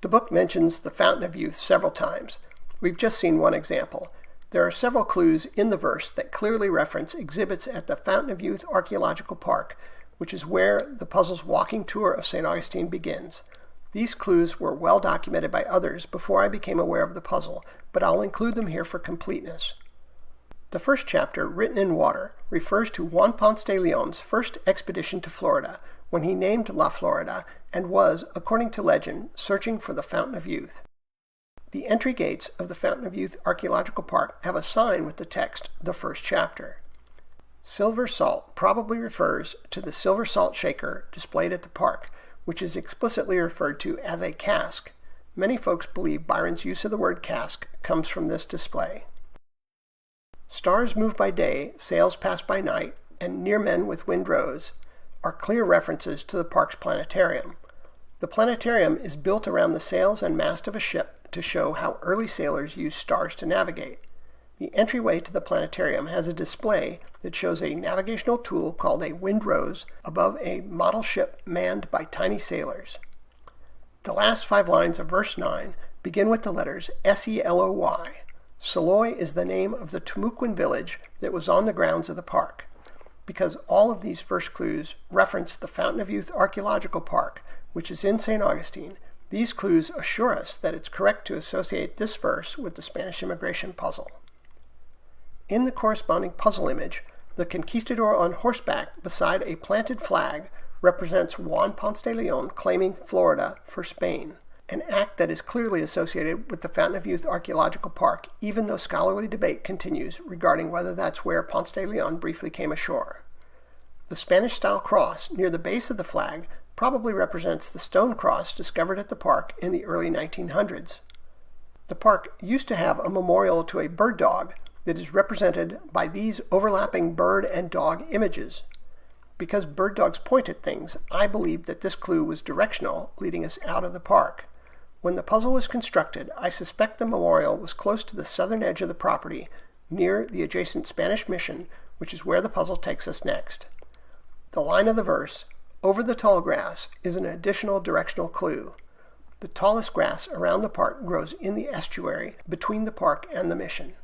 The book mentions the Fountain of Youth several times. We've just seen one example. There are several clues in the verse that clearly reference exhibits at the Fountain of Youth Archaeological Park, which is where the puzzle's walking tour of St. Augustine begins. These clues were well documented by others before I became aware of the puzzle, but I'll include them here for completeness. The first chapter, written in water, refers to Juan Ponce de Leon's first expedition to Florida, when he named La Florida and was, according to legend, searching for the Fountain of Youth. The entry gates of the Fountain of Youth Archaeological Park have a sign with the text, "The First Chapter." Silver salt probably refers to the silver salt shaker displayed at the park, which is explicitly referred to as a cask. Many folks believe Byron's use of the word cask comes from this display. Stars move by day, sails pass by night, and near men with wind rose are clear references to the park's planetarium. The planetarium is built around the sails and mast of a ship to show how early sailors used stars to navigate. The entryway to the planetarium has a display that shows a navigational tool called a windrose above a model ship manned by tiny sailors. The last 5 lines of verse 9 begin with the letters Seloy. Seloy is the name of the Timucuan village that was on the grounds of the park. Because all of these verse clues reference the Fountain of Youth Archaeological Park, which is in St. Augustine, these clues assure us that it's correct to associate this verse with the Spanish immigration puzzle. In the corresponding puzzle image, the conquistador on horseback beside a planted flag represents Juan Ponce de Leon claiming Florida for Spain, an act that is clearly associated with the Fountain of Youth Archaeological Park, even though scholarly debate continues regarding whether that's where Ponce de Leon briefly came ashore. The Spanish-style cross near the base of the flag probably represents the stone cross discovered at the park in the early 1900s. The park used to have a memorial to a bird dog that is represented by these overlapping bird and dog images. Because bird dogs point at things, I believe that this clue was directional, leading us out of the park. When the puzzle was constructed, I suspect the memorial was close to the southern edge of the property, near the adjacent Spanish mission, which is where the puzzle takes us next. The line of the verse, "Over the tall grass," is an additional directional clue. The tallest grass around the park grows in the estuary between the park and the mission.